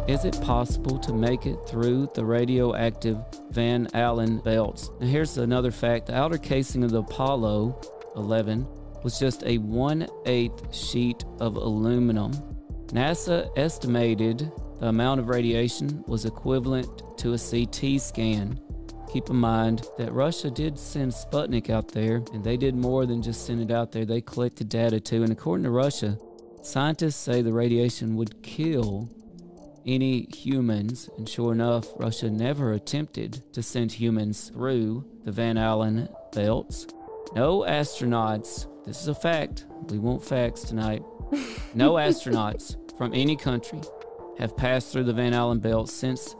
Is it possible to make it through the radioactive Van Allen belts? Now here's another fact. The outer casing of the Apollo 11 was just a 1/8 sheet of aluminum. NASA estimated the amount of radiation was equivalent to a CT scan. Keep in mind that Russia did send Sputnik out there, and they did more than just send it out there. They collected data too, and according to Russia, scientists say the radiation would kill any humans, and sure enough, Russia never attempted to send humans through the Van Allen belts. No astronauts, this is a fact, we want facts tonight, no astronauts from any country have passed through the Van Allen belt since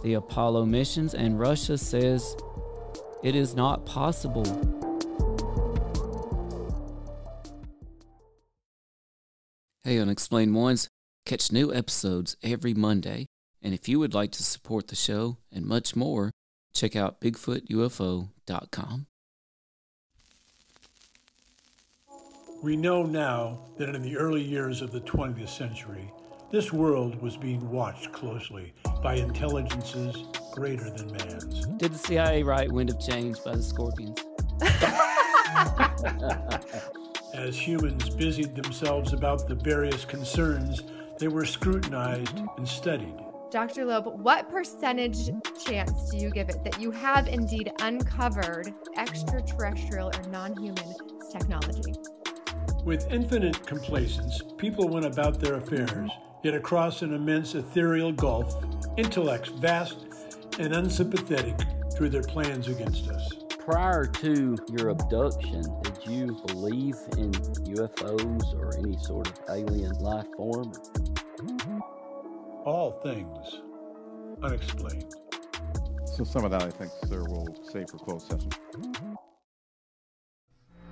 the Apollo missions, and Russia says it is not possible. Hey, Unexplained Ones. Catch new episodes every Monday, and if you would like to support the show and much more, check out BigfootUFO.com. We know now that in the early years of the 20th century, this world was being watched closely by intelligences greater than man's. Did the CIA write Wind of Change by the Scorpions? As humans busied themselves about the various concerns, they were scrutinized and studied. Dr. Loeb, what percentage chance do you give it that you have indeed uncovered extraterrestrial or non-human technology? With infinite complacence, people went about their affairs, yet across an immense ethereal gulf, intellects vast and unsympathetic threw their plans against us. Prior to your abduction, did you believe in UFOs or any sort of alien life form? All things unexplained. So some of that, I think, sir, we'll save for closed session.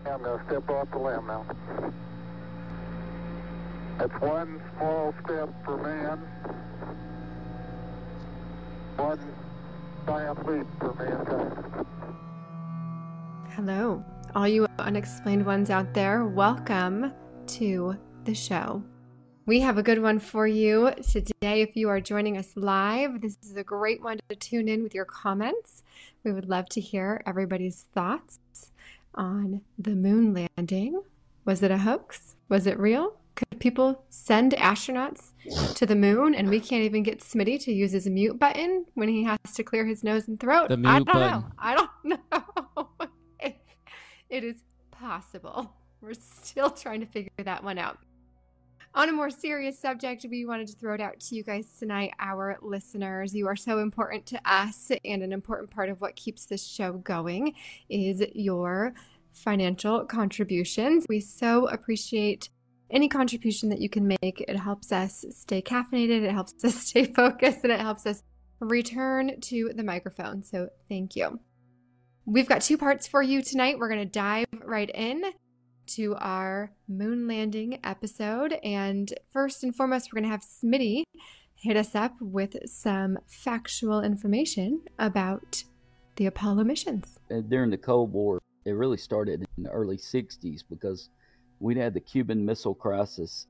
I'm going to step off the limb now. That's one small step for man, one giant leap for mankind. Hello, all you unexplained ones out there. Welcome to the show. We have a good one for you today. If you are joining us live, this is a great one to tune in with your comments. We would love to hear everybody's thoughts on the moon landing. Was it a hoax? Was it real? Could people send astronauts to the moon and we can't even get Smitty to use his mute button when he has to clear his nose and throat? The mute button. I don't know if it is possible. We're still trying to figure that one out. On a more serious subject, we wanted to throw it out to you guys tonight, our listeners. You are so important to us, and an important part of what keeps this show going is your financial contributions. We so appreciate any contribution that you can make. It helps us stay caffeinated, it helps us stay focused, and it helps us return to the microphone. So thank you. We've got two parts for you tonight. We're going to dive right in to our moon landing episode. And first and foremost, we're going to have Smitty hit us up with some factual information about the Apollo missions. During the Cold War, it really started in the early 60s because we'd had the Cuban Missile Crisis,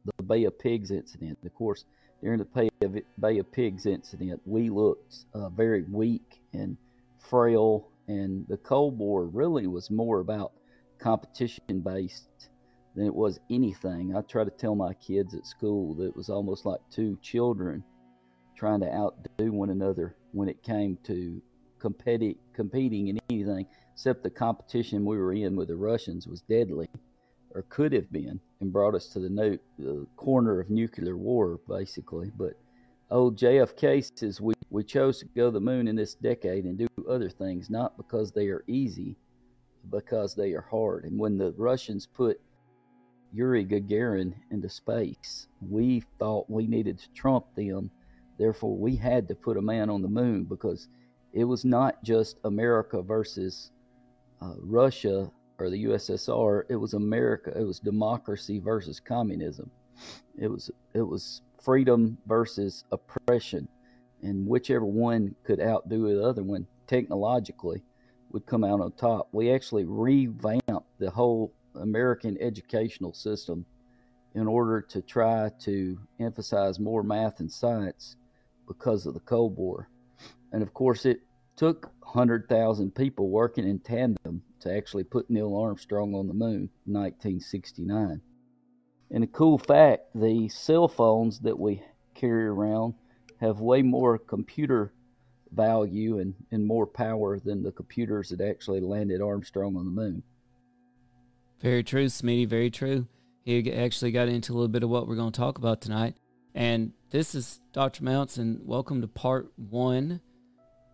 the Bay of Pigs incident. Of course, during the Bay of Pigs incident, we looked very weak and frail, and the Cold War really was more about competition based than it was anything. I try to tell my kids at school that it was almost like two children trying to outdo one another when it came to competing in anything, except the competition we were in with the Russians was deadly, or could have been, and brought us to the corner of nuclear war, basically. But old JFK says we chose to go to the moon in this decade and do other things, not because they are easy, because they are hard. And when the Russians put Yuri Gagarin into space, we thought we needed to trump them. Therefore, we had to put a man on the moon, because it was not just America versus Russia or the USSR. It was America. It was democracy versus communism. It was freedom versus oppression, and whichever one could outdo the other one technologically would come out on top. We actually revamped the whole American educational system in order to try to emphasize more math and science because of the Cold War. And of course, it took 100,000 people working in tandem to actually put Neil Armstrong on the moon in 1969. And a cool fact, the cell phones that we carry around have way more computer value and more power than the computers that actually landed Armstrong on the moon. Very true, Smitty, very true. He actually got into a little bit of what we're going to talk about tonight. And this is Dr. Mounts, and welcome to part 1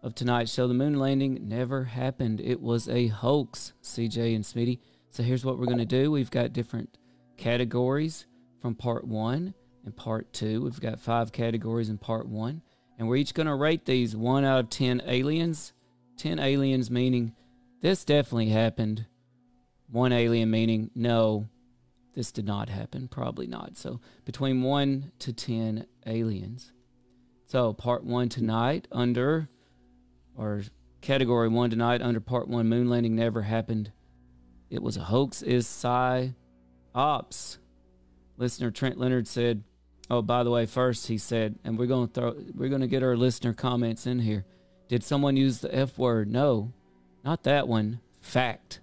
of tonight's show. The moon landing never happened. It was a hoax, CJ and Smitty. So here's what we're going to do. We've got different categories from part 1 and part 2. We've got 5 categories in part 1. And we're each going to rate these 1 out of 10 aliens. 10 aliens meaning this definitely happened. 1 alien meaning no, this did not happen. Probably not. So between 1 to 10 aliens. So part 1 tonight under, or category 1 tonight under part 1, moon landing never happened. It was a hoax, is psy-ops. Listener Trent Leonard said, oh, by the way, first he said, and we're going to get our listener comments in here. Did someone use the F word? No, not that one. Fact.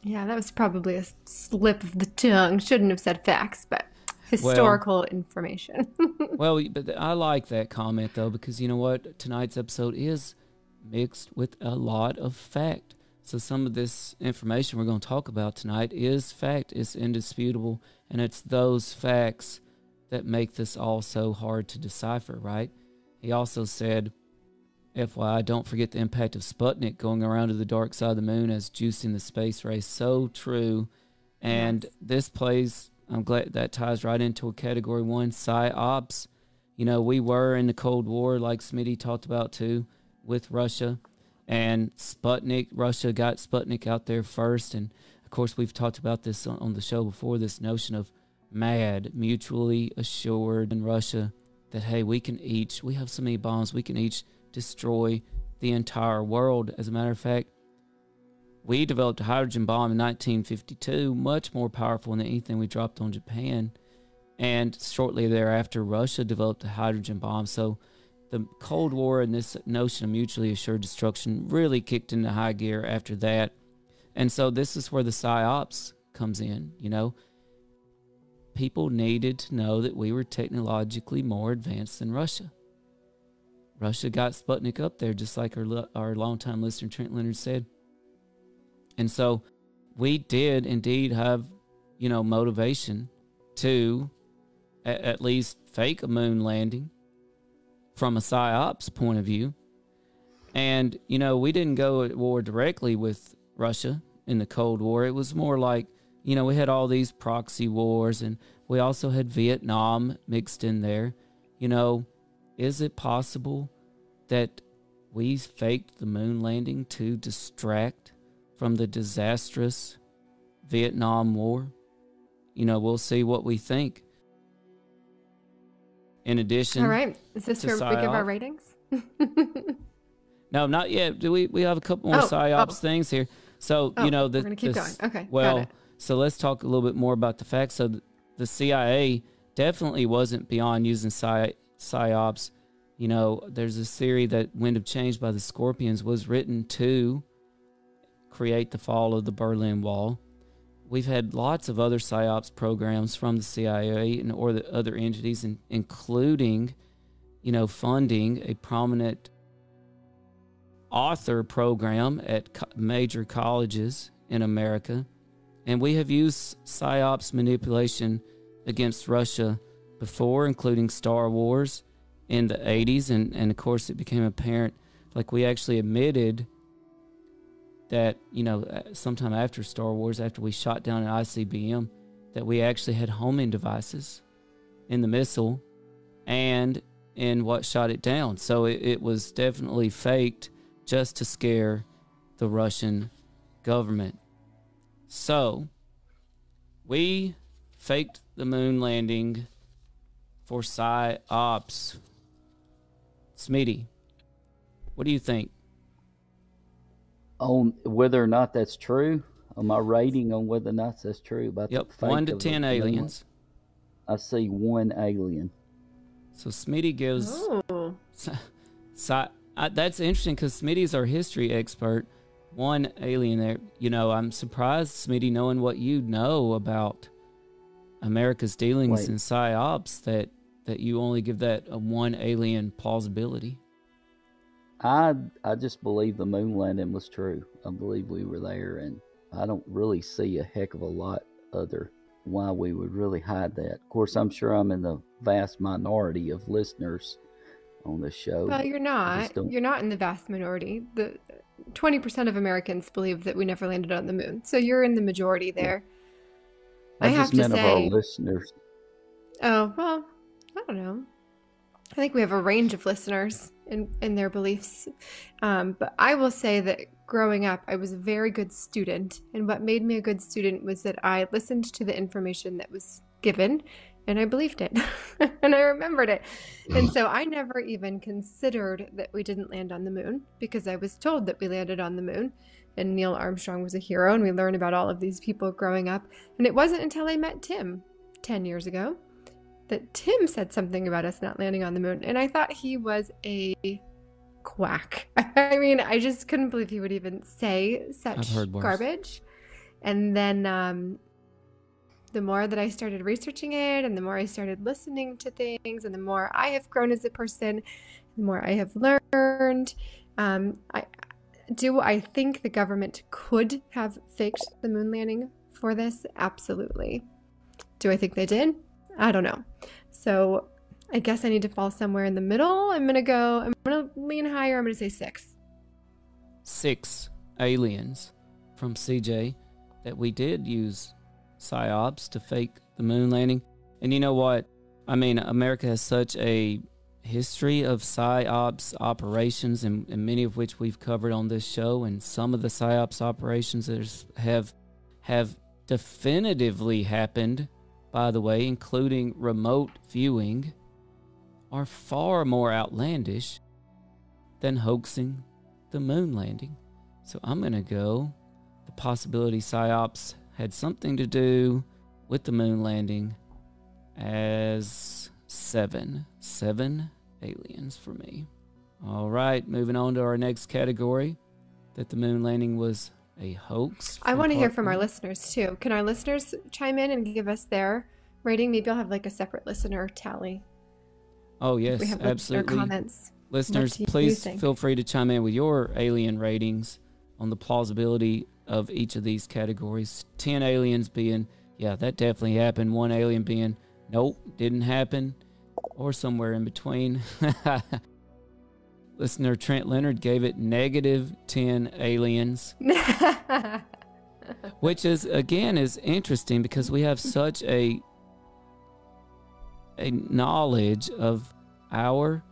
Yeah, that was probably a slip of the tongue. Shouldn't have said facts, but historical information. Well, but I like that comment, though, because you know what? Tonight's episode is mixed with a lot of fact. So some of this information we're going to talk about tonight is fact. It's indisputable, and it's those facts that make this all so hard to decipher, right? He also said, FYI, don't forget the impact of Sputnik going around to the dark side of the moon as juicing the space race. So true. And yes, this plays, I'm glad that ties right into a category 1, psy-ops. You know, we were in the Cold War, like Smitty talked about too, with Russia. And Sputnik, Russia got Sputnik out there first. And of course, we've talked about this on the show before, this notion of MAD, mutually assured in Russia, that, hey, we have so many bombs, we can each destroy the entire world. As a matter of fact, we developed a hydrogen bomb in 1952, much more powerful than anything we dropped on Japan. And shortly thereafter, Russia developed a hydrogen bomb. So the Cold War and this notion of mutually assured destruction really kicked into high gear after that. And so this is where the psy-ops comes in, you know. People needed to know that we were technologically more advanced than Russia. Russia got Sputnik up there, just like our longtime listener Trent Leonard said. And so we did indeed have, you know, motivation to at least fake a moon landing from a psy-ops point of view. And, you know, we didn't go at war directly with Russia in the Cold War. It was more like, you know, we had all these proxy wars, and we also had Vietnam mixed in there. You know, is it possible that we faked the moon landing to distract from the disastrous Vietnam War? You know, we'll see what we think. In addition, all right, is this where we give our ratings? No, not yet. We have a couple more psy-ops things here. So, you know, we're going to keep going. Okay. Well, so let's talk a little bit more about the facts. So the CIA definitely wasn't beyond using psy-ops. You know, there's a theory that Wind of Change by the Scorpions was written to create the fall of the Berlin Wall. We've had lots of other psy-ops programs from the CIA or the other entities, including, you know, funding a prominent author program at major colleges in America. And we have used psy-ops manipulation against Russia before, including Star Wars in the 80s. And of course, it became apparent, like we actually admitted that, you know, sometime after Star Wars, after we shot down an ICBM, that we actually had homing devices in the missile and in what shot it down. So it was definitely faked just to scare the Russian government. So we faked the moon landing for psy-ops. Smitty, what do you think? On whether or not that's true, on my rating on whether or not that's true about the fake 1 to 10 aliens. I see one alien. So Smitty gives... Oh. That's interesting because Smitty's our history expert. One alien there. You know, I'm surprised, Smitty, knowing what you know about America's dealings in PsyOps, that you only give that a one alien plausibility. I just believe the moon landing was true. I believe we were there, and I don't really see a heck of a lot other why we would really hide that. Of course, I'm sure I'm in the vast minority of listeners on this show. Well, you're not. You're not in the vast minority. The 20% of Americans believe that we never landed on the moon. So you're in the majority there. I have to say, of our listeners. Oh, well, I don't know. I think we have a range of listeners in their beliefs. But I will say that growing up, I was a very good student. And what made me a good student was that I listened to the information that was given and I believed it and I remembered it. And so I never even considered that we didn't land on the moon because I was told that we landed on the moon and Neil Armstrong was a hero. And we learned about all of these people growing up. And it wasn't until I met Tim 10 years ago that Tim said something about us not landing on the moon. And I thought he was a quack. I mean, I just couldn't believe he would even say such garbage. And then the more that I started researching it and the more I started listening to things and the more I have grown as a person, the more I have learned. I think the government could have faked the moon landing for this? Absolutely. Do I think they did? I don't know. So I guess I need to fall somewhere in the middle. I'm going to lean higher. I'm going to say 6. 6 aliens from CJ that we did use PsyOps to fake the moon landing. And you know what? I mean, America has such a history of PsyOps operations, and many of which we've covered on this show. And some of the PsyOps operations that have definitively happened, by the way, including remote viewing, are far more outlandish than hoaxing the moon landing. So I'm going to go the possibility PsyOps had something to do with the moon landing as 7 aliens for me. All right, moving on to our next category, that the moon landing was a hoax. I want to hear from our listeners too. Can our listeners chime in and give us their rating? Maybe I'll have like a separate listener tally. Oh yes, we have absolutely. Comments. Listeners, please feel free to chime in with your alien ratings on the plausibility of each of these categories. 10 aliens being, yeah, that definitely happened. 1 alien being, nope, didn't happen. Or somewhere in between. Listener Trent Leonard gave it -10 aliens. Which is, again, is interesting because we have such a knowledge of our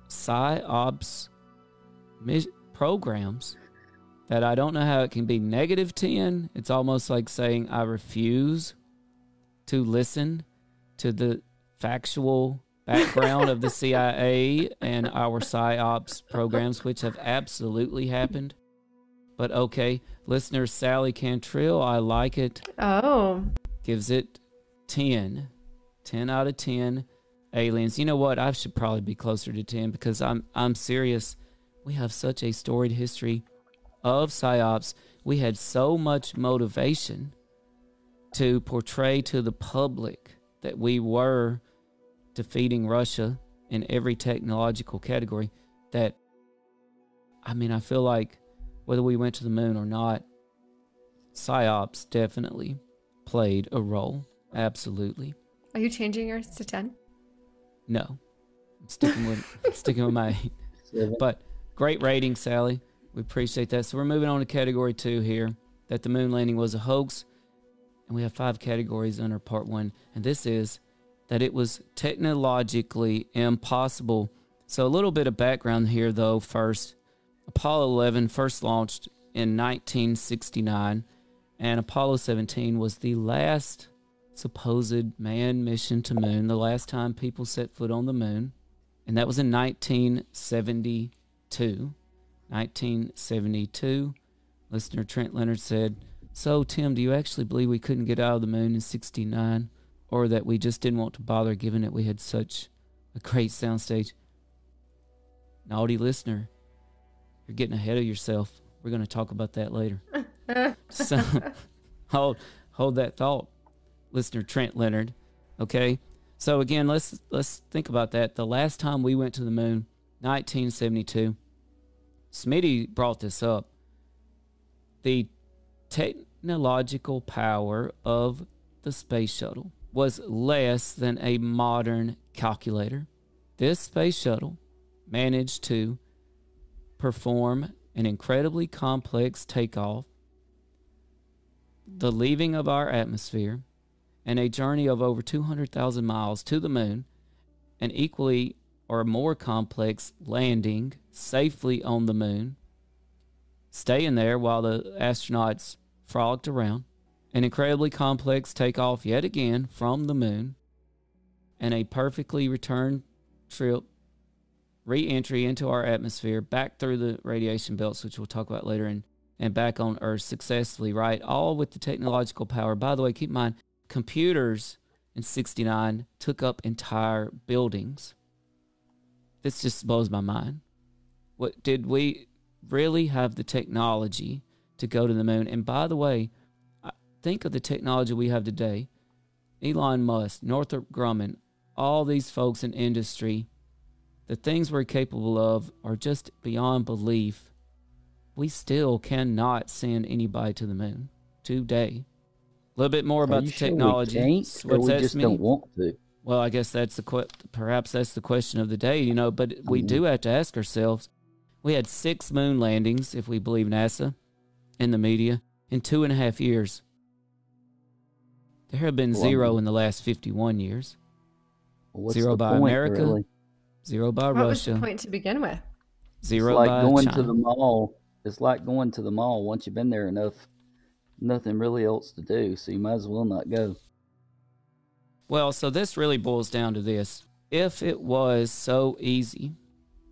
PsyOps programs that I don't know how it can be -10. It's almost like saying I refuse to listen to the factual background of the CIA and our PsyOps programs, which have absolutely happened. But okay, listener Sally Cantrill, I like it. Oh. Gives it 10. 10 out of 10 aliens. You know what? I should probably be closer to 10 because I'm serious. We have such a storied history of PsyOps. We had so much motivation to portray to the public that we were defeating Russia in every technological category that, I mean, I feel like whether we went to the moon or not, PsyOps definitely played a role. Absolutely. Are you changing yours to 10? No. I'm sticking with my 8. But great rating, Sally. We appreciate that. So we're moving on to category 2 here, that the moon landing was a hoax. And we have 5 categories under part 1. And this is that it was technologically impossible. So a little bit of background here, though, first. Apollo 11 first launched in 1969, and Apollo 17 was the last supposed manned mission to moon, the last time people set foot on the moon, and that was in 1972. 1972, listener Trent Leonard said, "So, Tim, do you actually believe we couldn't get out of the moon in 69? or that we just didn't want to bother given that we had such a great soundstage. Naughty listener, you're getting ahead of yourself. We're going to talk about that later. So hold that thought, listener Trent Leonard. Okay? So again, let's think about that. The last time we went to the moon, 1972. Smitty brought this up. The technological power of the space shuttle was less than a modern calculator. This space shuttle managed to perform an incredibly complex takeoff, the leaving of our atmosphere, and a journey of over 200,000 miles to the moon, an equally or more complex landing safely on the moon, staying there while the astronauts frolicked around, an incredibly complex takeoff yet again from the moon, and a perfectly return trip, re-entry into our atmosphere, back through the radiation belts, which we'll talk about later, and back on Earth successfully, right? All with the technological power. By the way, keep in mind, computers in 69 took up entire buildings. This just blows my mind. What did we really have the technology to go to the moon? And by the way, think of the technology we have today. Elon Musk, Northrop Grumman, all these folks in industry, the things we're capable of are just beyond belief. We still cannot send anybody to the moon today. A little bit more about the technology. We can't, or we just don't want to? Well, I guess that's perhaps that's the question of the day, you know, but we do have to ask ourselves. We had 6 moon landings, if we believe NASA and the media, in 2.5 years. There have been 0 in the last 51 years. What's 0 by point, America, really? 0 by What Russia. was the point to begin with? 0 It's like by going China. to the mall. It's like going to the mall. Once you've been there enough, nothing really else to do, so you might as well not go. Well, so this really boils down to this. If it was so easy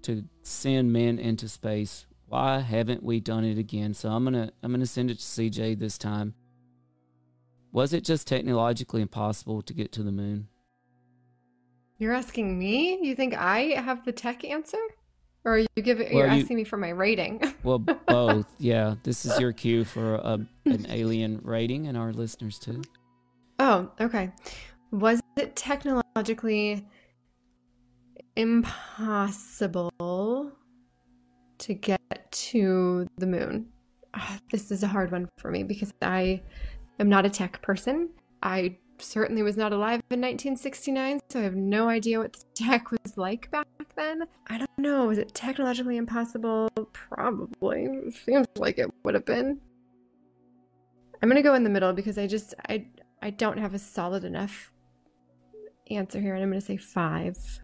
to send men into space, why haven't we done it again? So I'm gonna send it to CJ this time. Was it just technologically impossible to get to the moon? You're asking me? You think I have the tech answer? Or are you're asking me for my rating? Well, both. Yeah, this is your cue for an alien rating, and our listeners too. Oh, okay. Was it technologically impossible to get to the moon? This is a hard one for me because I am not a tech person. I certainly was not alive in 1969, so I have no idea what the tech was like back then. I don't know. Was it technologically impossible? Probably. It seems like it would have been. I'm going to go in the middle because I don't have a solid enough answer here, and I'm going to say 5.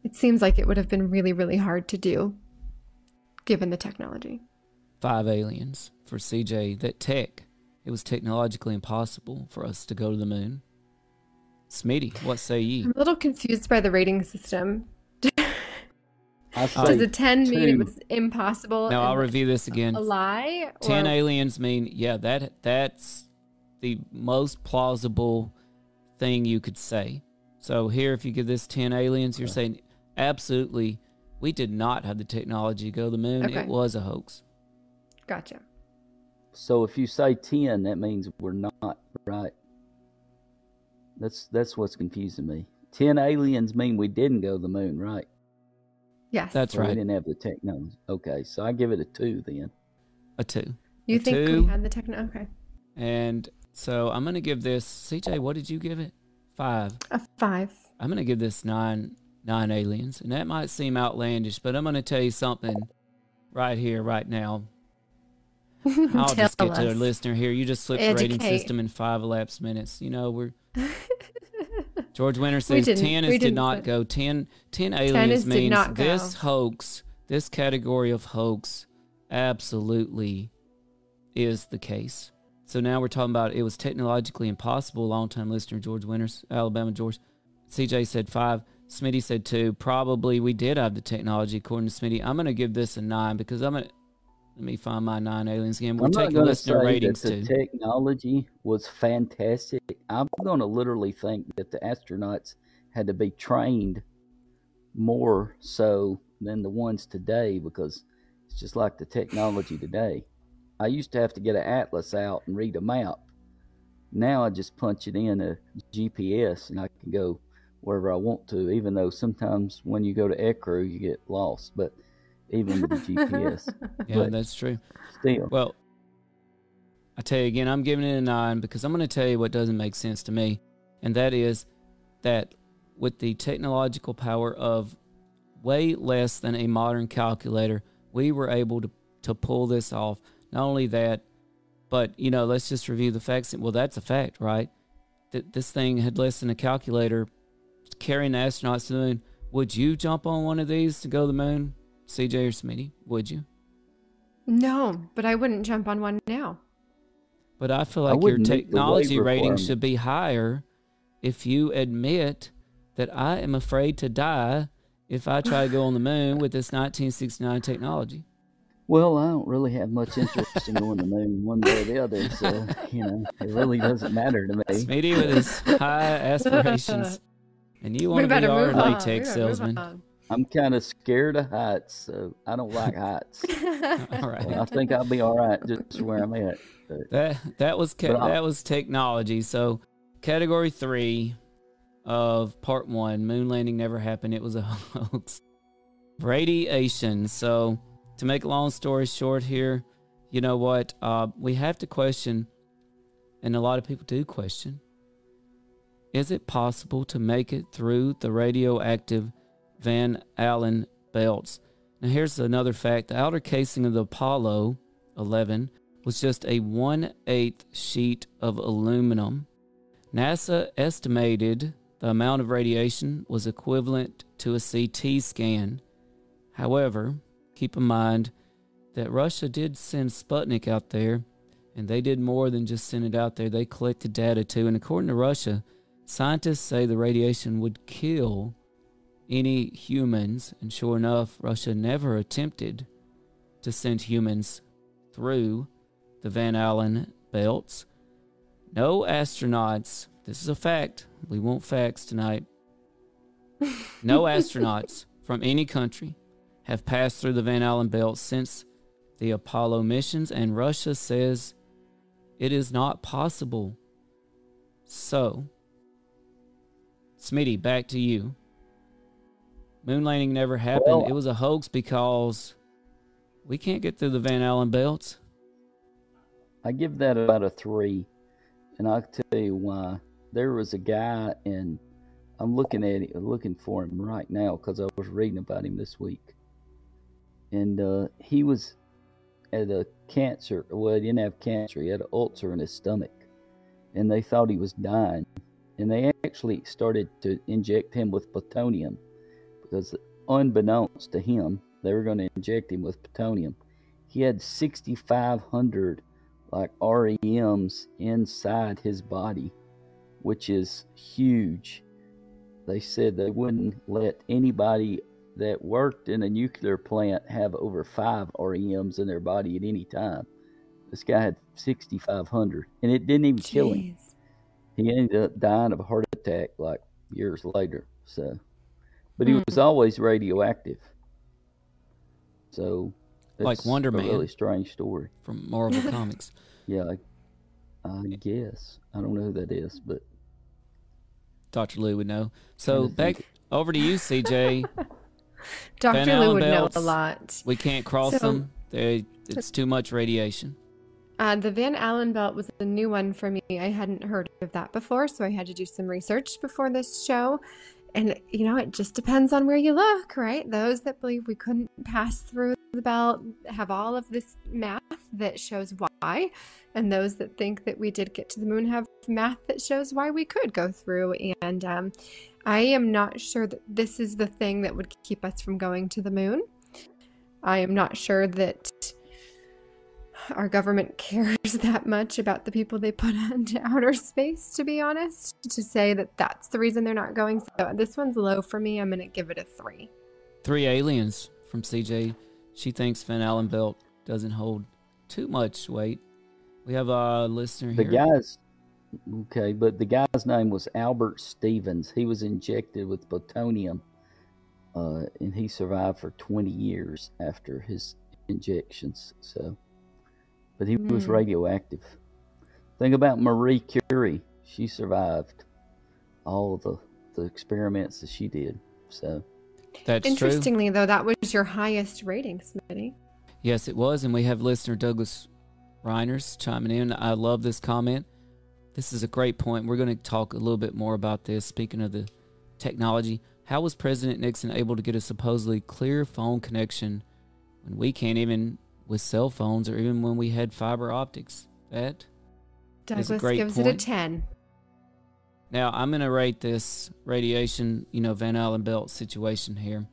It seems like it would have been really, really hard to do given the technology. 5 aliens for CJ. That tech, it was technologically impossible for us to go to the moon. Smitty, what say ye? I'm a little confused by the rating system. Does a 10 mean it was impossible? Now I'll review this again. A lie? 10 aliens mean, yeah, that's the most plausible thing you could say. So here, if you give this 10 aliens, you're saying absolutely, we did not have the technology to go to the moon. Okay. It was a hoax. Gotcha. So if you say 10, that means we're not, right? That's what's confusing me. 10 aliens mean we didn't go to the moon, right? Yes. That's So right. we didn't have the technology. Okay, so I give it a 2 then. A 2. You A think 2. we had the technology? Okay. And so I'm going to give this, CJ, what did you give it? 5. A 5. I'm going to give this 9 aliens. And that might seem outlandish, but I'm going to tell you something right here, right now. I'll just get to the listener here. You just flipped the rating system in 5 elapsed minutes. You know, we're... George Winter says 10 did not go. 10 aliens means this hoax, this category of hoax absolutely is the case. So now we're talking about it was technologically impossible. Longtime listener George Winters, Alabama George. CJ said 5. Smitty said 2. Probably we did have the technology according to Smitty. I'm going to give this a 9 because I'm going to Let me find my 9 aliens again. We're I'm not taking going to listener say ratings that the too. technology was fantastic. I'm going to literally think that the astronauts had to be trained more so than the ones today, because it's just like the technology today. I used to have to get an atlas out and read a map. Now I just punch it in a GPS and I can go wherever I want to, even though sometimes when you go to ECRU you get lost, but even with the GPS. Yeah, But that's true. still, Well, I tell you again, I'm giving it a 9 because I'm going to tell you what doesn't make sense to me, and that is that with the technological power of way less than a modern calculator, we were able to pull this off. Not only that, but, you know, let's just review the facts. Well, that's a fact, right? This thing had less than a calculator carrying the astronauts to the moon. Would you jump on one of these to go to the moon, CJ or Smitty? Would you? No, but I wouldn't jump on one now. But I feel I like your wouldn't meet the technology weight rating requirement. should be higher if you admit that I am afraid to die if I try to go on the moon with this 1969 technology. well, I don't really have much interest in going to the moon one way or the other, so, you know, it really doesn't matter to me. Smitty with his high aspirations. And you want to be our latex salesman. I'm kind of scared of heights, so I don't like heights. All right. I think I'll be all right just where I'm at. But That was technology. So category 3 of part 1, moon landing never happened. It was a hoax. Radiation. So to make a long story short here, you know what? We have to question, and a lot of people do question, is it possible to make it through the radioactive Van Allen belts? Now here's another fact. The outer casing of the Apollo 11 was just a 1/8 sheet of aluminum. NASA estimated the amount of radiation was equivalent to a CT scan. However, keep in mind that Russia did send Sputnik out there, and they did more than just send it out there. They collected data too, and according to Russia, scientists say the radiation would kill any humans, and sure enough, Russia never attempted to send humans through the Van Allen belts. No astronauts, this is a fact, we want facts tonight. No astronauts from any country have passed through the Van Allen belt since the Apollo missions, and Russia says it is not possible. So, Smitty, back to you. Moon landing never happened. Well, it was a hoax because we can't get through the Van Allen belts. I give that about a 3, and I'll tell you why. There was a guy, and I'm looking for him right now because I was reading about him this week. And he was at a cancer. Well, he didn't have cancer. He had an ulcer in his stomach, and they thought he was dying. And they actually started to inject him with plutonium because, unbeknownst to him, they were going to inject him with plutonium. He had 6,500 REMs inside his body, which is huge. They said they wouldn't let anybody that worked in a nuclear plant have over 5 REMs in their body at any time. This guy had 6,500, and it didn't even kill him. He ended up dying of a heart attack years later. So, but he was always radioactive. So, it's like Wonder a Man. really strange story From Marvel Comics. Yeah, I guess I don't know who that is, but Dr. Lou would know. So back over to you, CJ. Dr. Lou would know a lot. We can't cross them. It's too much radiation. The Van Allen belt was a new one for me. I hadn't heard of that before, so I had to do some research before this show. And, you know, it just depends on where you look, right? Those that believe we couldn't pass through the belt have all of this math that shows why. And those that think that we did get to the moon have math that shows why we could go through. And I am not sure that this is the thing that would keep us from going to the moon. I am not sure that our government cares that much about the people they put into outer space, to be honest, to say that that's the reason they're not going. So this one's low for me. I'm going to give it a 3. 3 aliens from CJ. She thinks Van Allen belt doesn't hold too much weight. We have a listener The here. guy's okay, but the guy's name was Albert Stevens. He was injected with plutonium, and he survived for 20 years after his injections. So, but he was radioactive. Think about Marie Curie. She survived all of the experiments that she did. So That's true. Interestingly, though, that was your highest rating, Smitty. Yes, it was. And we have listener Douglas Reiners chiming in. I love this comment. This is a great point. We're going to talk a little bit more about this. Speaking of the technology, how was President Nixon able to get a supposedly clear phone connection when we can't even with cell phones or even when we had fiber optics? That is a Douglas great gives point. it a 10. Now, I'm going to rate this radiation, Van Allen belt situation here.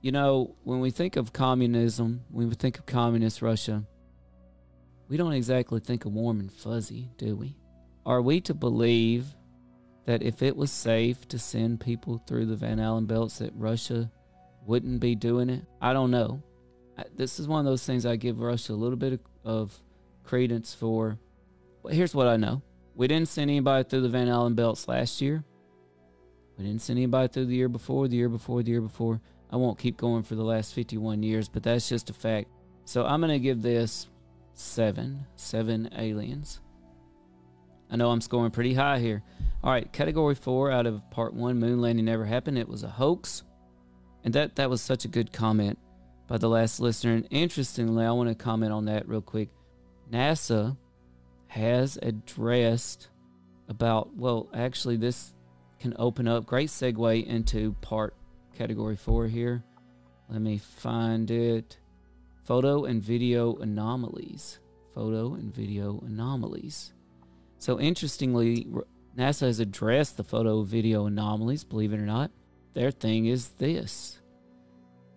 When we think of communism, when we think of communist Russia, we don't exactly think of warm and fuzzy, do we? Are we to believe that if it was safe to send people through the Van Allen belts that Russia wouldn't be doing it? I don't know. This is one of those things I give Russia a little bit of credence for. But here's what I know. We didn't send anybody through the Van Allen belts last year. We didn't send anybody through the year before, the year before, the year before. I won't keep going for the last 51 years, but that's just a fact. So I'm going to give this 7 aliens. I know I'm scoring pretty high here. All right, category 4 out of part 1, moon landing never happened. It was a hoax. And that was such a good comment by the last listener. And interestingly, I want to comment on that real quick. NASA has addressed about, well, actually this can open up, great segue into category 4 here. Let me find it. Photo and video anomalies. Photo and video anomalies. So interestingly, NASA has addressed the photo video anomalies, believe it or not. Their thing is this,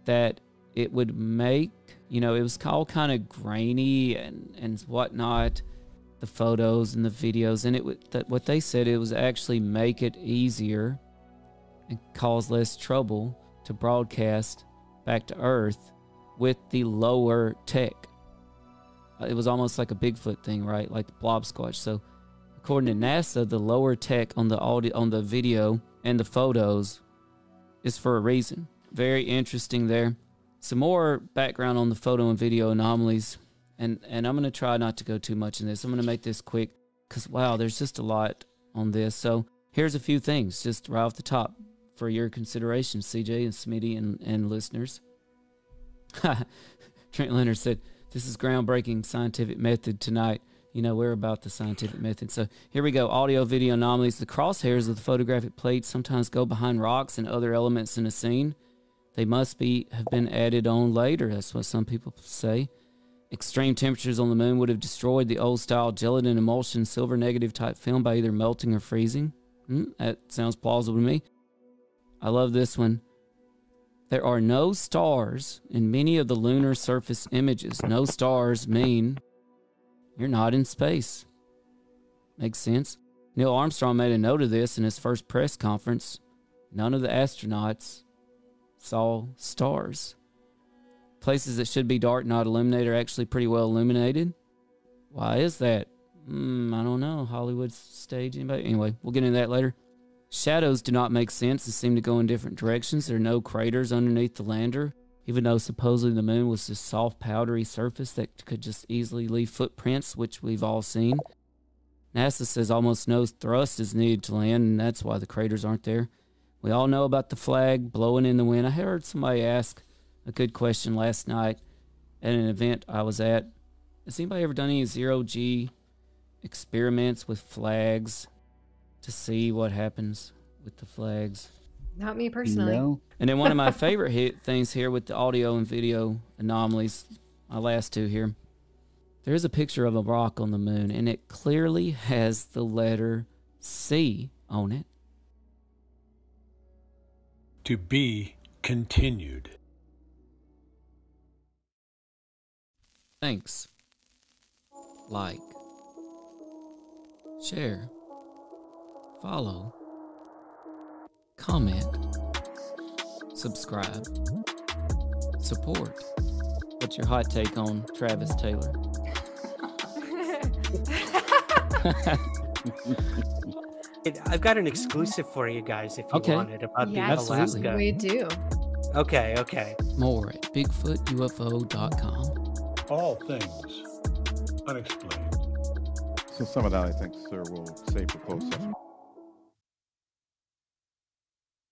that it would make, it was all kind of grainy and whatnot, the photos and the videos, and what they said, it was actually make it easier and cause less trouble to broadcast back to Earth with the lower tech. It was almost like a Bigfoot thing, right? Like the blob squatch. So according to NASA, the lower tech on the audio, on the video and the photos is for a reason. Very interesting there. Some more background on the photo and video anomalies. And I'm going to try not to go too much in this. I'm going to make this quick because, wow, there's just a lot on this. So here's a few things just right off the top for your consideration, CJ and Smitty and listeners. Trent Leonard said, this is groundbreaking scientific method tonight. We're about the scientific method. So here we go. Audio, video anomalies. The crosshairs of the photographic plates sometimes go behind rocks and other elements in a scene. They must have been added on later. That's what some people say. Extreme temperatures on the moon would have destroyed the old-style gelatin emulsion silver negative type film by either melting or freezing. That sounds plausible to me. I love this one. There are no stars in many of the lunar surface images. No stars mean you're not in space. Makes sense. Neil Armstrong made a note of this in his first press conference. None of the astronauts saw stars. Places that should be dark, not illuminated, are actually pretty well illuminated. Why is that? I don't know. Hollywood stage, anybody? Anyway, we'll get into that later. Shadows do not make sense and seem to go in different directions. There are no craters underneath the lander, even though supposedly the moon was this soft, powdery surface that could just easily leave footprints, which we've all seen. NASA says almost no thrust is needed to land, and that's why the craters aren't there. We all know about the flag blowing in the wind. I heard somebody ask a good question last night at an event I was at. Has anybody ever done any zero-G experiments with flags to see what happens with the flags? Not me personally. No. And then one of my favorite things here with the audio and video anomalies, my last two here. There's a picture of a rock on the moon, and it clearly has the letter C on it. To be continued. Thanks. Like. Share. Follow. Comment. Subscribe. Support. What's your hot take on Travis Taylor? I've got an exclusive for you guys if you want it about the Yes, Alaska. we do. Okay. More at BigfootUFO.com. All things unexplained. So some of that, I think, sir, we'll save for closed session.